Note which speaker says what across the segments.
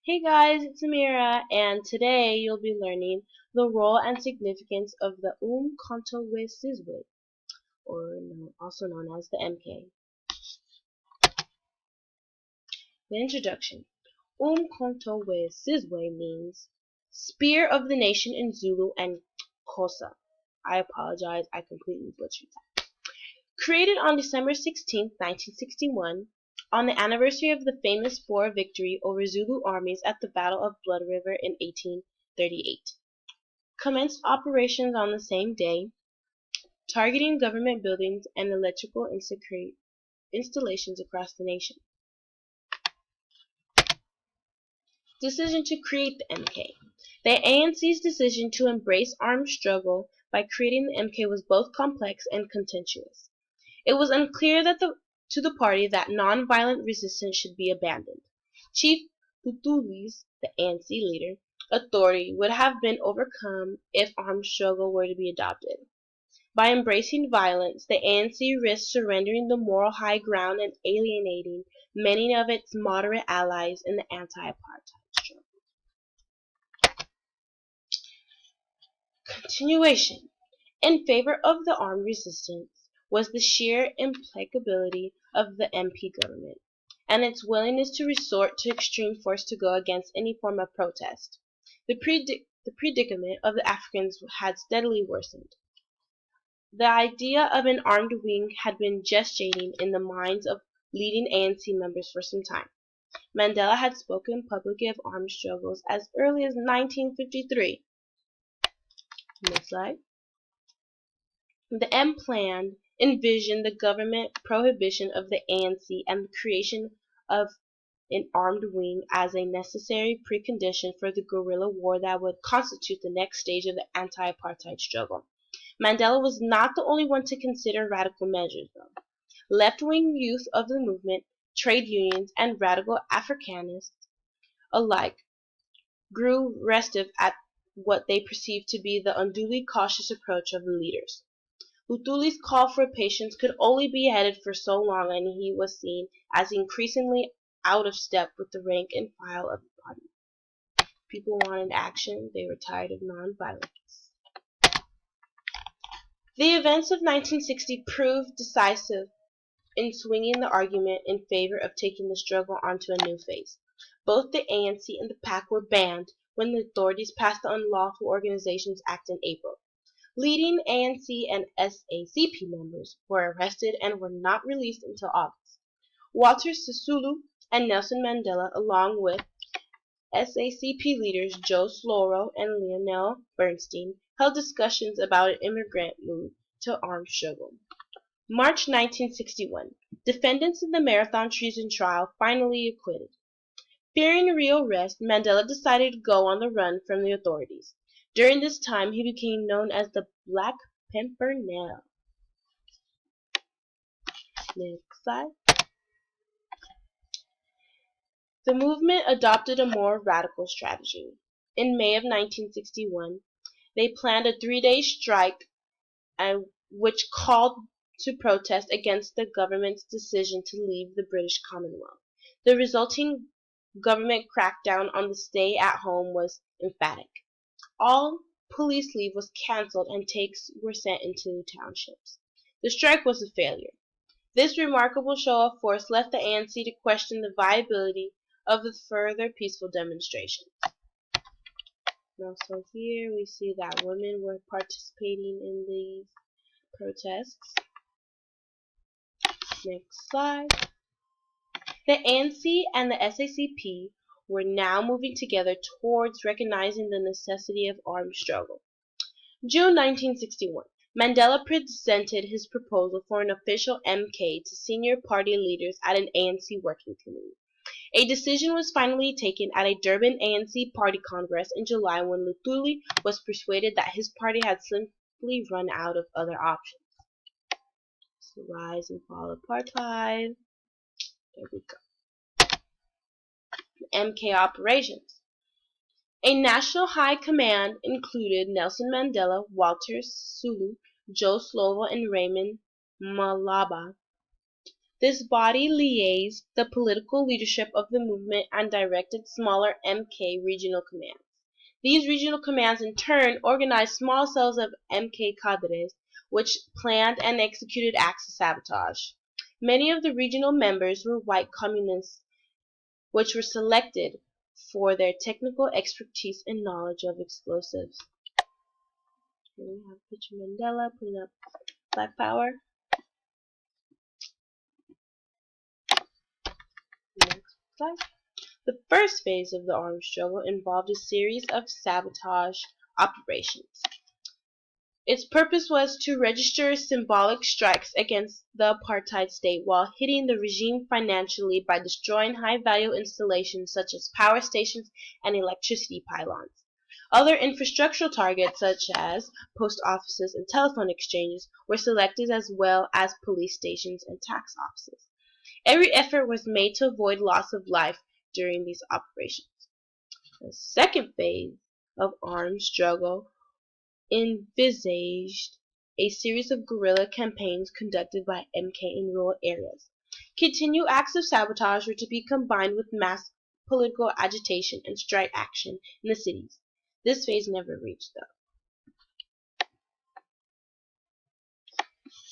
Speaker 1: Hey guys, it's Amira, and today you'll be learning the role and significance of the umkhonto sizwe, also known as the MK. The introduction. Umkhonto sizwe means spear of the nation in Zulu and Xhosa. I apologize, I completely butchered that. Created on December 16, 1961, on the anniversary of the famous Boer victory over Zulu armies at the Battle of Blood River in 1838. Commenced operations on the same day, targeting government buildings and electrical installations across the nation. Decision to create the MK. The ANC's decision to embrace armed struggle by creating the MK was both complex and contentious. It was unclear to the party that non-violent resistance should be abandoned. Chief Lutuli's, the ANC leader, authority would have been overcome if armed struggle were to be adopted. By embracing violence, the ANC risked surrendering the moral high ground and alienating many of its moderate allies in the anti-apartheid struggle. Continuation. In favor of the armed resistance was the sheer implacability of the MP government, and its willingness to resort to extreme force to go against any form of protest. The predicament of the Africans had steadily worsened. The idea of an armed wing had been gestating in the minds of leading ANC members for some time. Mandela had spoken publicly of armed struggles as early as 1953. Next slide. The M plan envisioned the government prohibition of the ANC and the creation of an armed wing as a necessary precondition for the guerrilla war that would constitute the next stage of the anti-apartheid struggle. Mandela was not the only one to consider radical measures, though. Left-wing youth of the movement, trade unions, and radical Africanists alike grew restive at what they perceived to be the unduly cautious approach of the leaders. Lutuli's call for patience could only be headed for so long, and he was seen as increasingly out of step with the rank and file of the party. People wanted action, they were tired of non-violence. The events of 1960 proved decisive in swinging the argument in favor of taking the struggle onto a new phase. Both the ANC and the PAC were banned when the authorities passed the Unlawful Organizations Act in April. Leading ANC and SACP members were arrested and were not released until August. Walter Sisulu and Nelson Mandela, along with SACP leaders Joe Sloro and Lionel Bernstein, held discussions about an immigrant move to armed struggle. March 1961. Defendants in the Marathon treason trial finally acquitted. Fearing rearrest, Mandela decided to go on the run from the authorities. During this time, he became known as the Black Pimpernel. Next slide. The movement adopted a more radical strategy. In May of 1961, they planned a 3-day strike which called to protest against the government's decision to leave the British Commonwealth. The resulting government crackdown on the stay at home was emphatic. All police leave was cancelled and takes were sent into townships. The strike was a failure. This remarkable show of force left the ANC to question the viability of the further peaceful demonstrations. Now, so here we see that women were participating in these protests. Next slide. The ANC and the SACP were now moving together towards recognizing the necessity of armed struggle. June 1961. Mandela presented his proposal for an official MK to senior party leaders at an ANC working committee. A decision was finally taken at a Durban ANC party congress in July when Lutuli was persuaded that his party had simply run out of other options. So rise and fall of apartheid. There we go. MK operations. A national high command included Nelson Mandela, Walter Sisulu, Joe Slovo, and Raymond Malaba. This body liaised the political leadership of the movement and directed smaller MK regional commands. These regional commands in turn organized small cells of MK cadres, which planned and executed acts of sabotage. Many of the regional members were white communists, which were selected for their technical expertise and knowledge of explosives. Here we have picture Mandela putting up Black Power. Next slide. The first phase of the armed struggle involved a series of sabotage operations. Its purpose was to register symbolic strikes against the apartheid state while hitting the regime financially by destroying high-value installations such as power stations and electricity pylons. Other infrastructural targets such as post offices and telephone exchanges were selected, as well as police stations and tax offices. Every effort was made to avoid loss of life during these operations. The second phase of armed struggle envisaged a series of guerrilla campaigns conducted by MK in rural areas. Continued acts of sabotage were to be combined with mass political agitation and strike action in the cities. This phase never reached, though.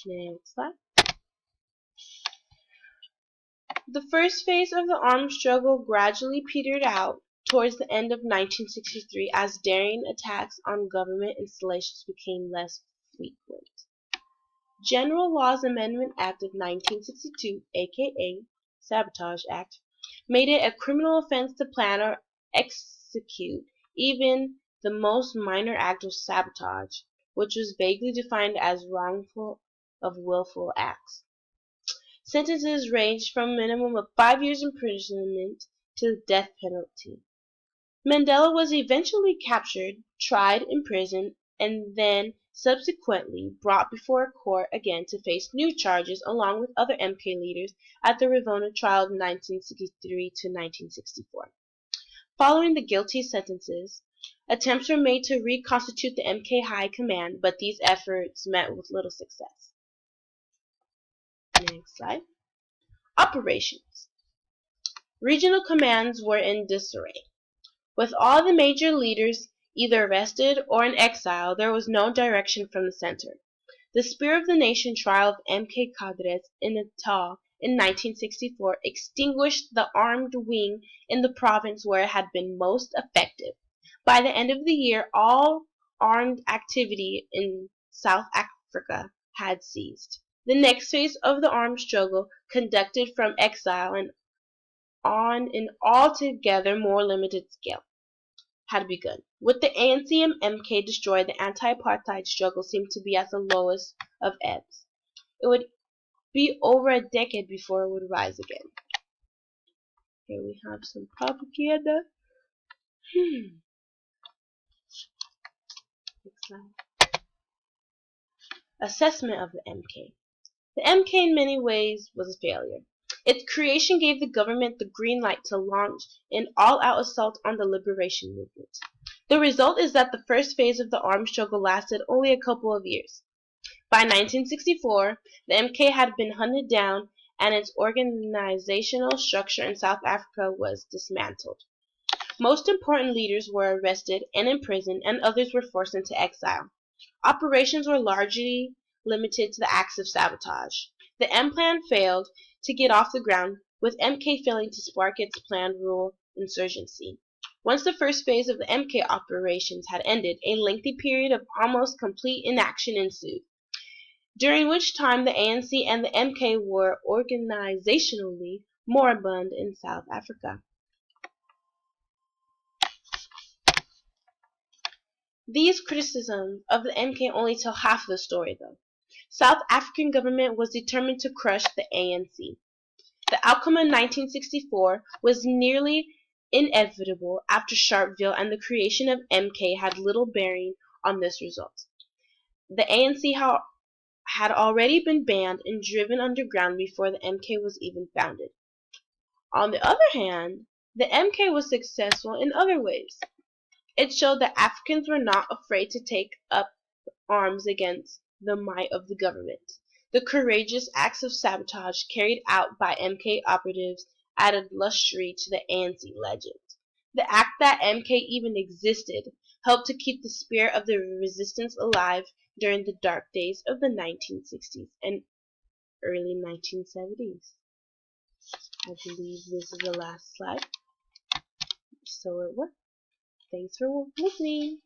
Speaker 1: Next slide. The first phase of the armed struggle gradually petered out towards the end of 1963 as daring attacks on government installations became less frequent. General Laws Amendment Act of 1962, aka Sabotage Act, made it a criminal offense to plan or execute even the most minor act of sabotage, which was vaguely defined as wrongful of willful acts. Sentences ranged from a minimum of 5 years imprisonment to the death penalty. Mandela was eventually captured, tried, imprisoned, and then subsequently brought before a court again to face new charges along with other MK leaders at the Ravona trial of 1963 to 1964. Following the guilty sentences, attempts were made to reconstitute the MK High Command, but these efforts met with little success. Next slide. Operations. Regional commands were in disarray. With all the major leaders either arrested or in exile, there was no direction from the center. The Spear of the Nation trial of MK cadres in Natal in 1964 extinguished the armed wing in the province where it had been most effective. By the end of the year, all armed activity in South Africa had ceased. The next phase of the armed struggle, conducted from exile and on an altogether more limited scale, had begun. With the ANC and MK destroyed, the anti-apartheid struggle seemed to be at the lowest of ebbs. It would be over a decade before it would rise again. Here we have some propaganda. Next slide. Assessment of the MK. The MK in many ways was a failure. Its creation gave the government the green light to launch an all-out assault on the liberation movement. The result is that the first phase of the armed struggle lasted only a couple of years. By 1964, the MK had been hunted down and its organizational structure in South Africa was dismantled. Most important leaders were arrested and imprisoned, and others were forced into exile. Operations were largely limited to the acts of sabotage. The M plan failed to get off the ground, with MK failing to spark its planned rural insurgency. Once the first phase of the MK operations had ended, a lengthy period of almost complete inaction ensued, during which time the ANC and the MK were organizationally moribund in South Africa. These criticisms of the MK only tell half of the story, though. South African government was determined to crush the ANC. The outcome in 1964 was nearly inevitable after Sharpeville, and the creation of MK had little bearing on this result. The ANC had already been banned and driven underground before the MK was even founded. On the other hand, the MK was successful in other ways. It showed that Africans were not afraid to take up arms against the might of the government. The courageous acts of sabotage carried out by MK operatives added luster to the ANC legend. The act that MK even existed helped to keep the spirit of the resistance alive during the dark days of the 1960s and early 1970s. I believe this is the last slide. So it was. Thanks for listening.